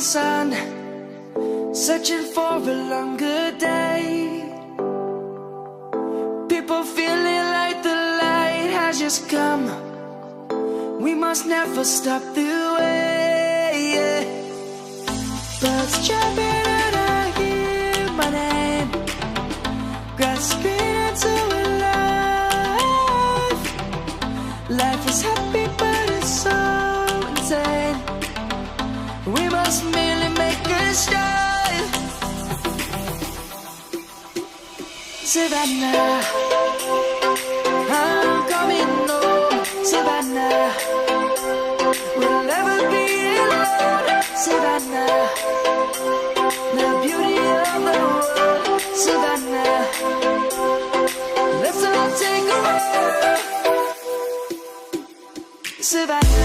sun, searching for a longer day. People feeling like the light has just come. We must never stop the way. Birds chirping and I hear my name, grasping into a life. Life is happy but it's so insane. We must merely make a start. Savannah, I'm coming home. Savannah, we'll never be alone. Savannah, the beauty of the world. Savannah, let's all take a walk. Savannah.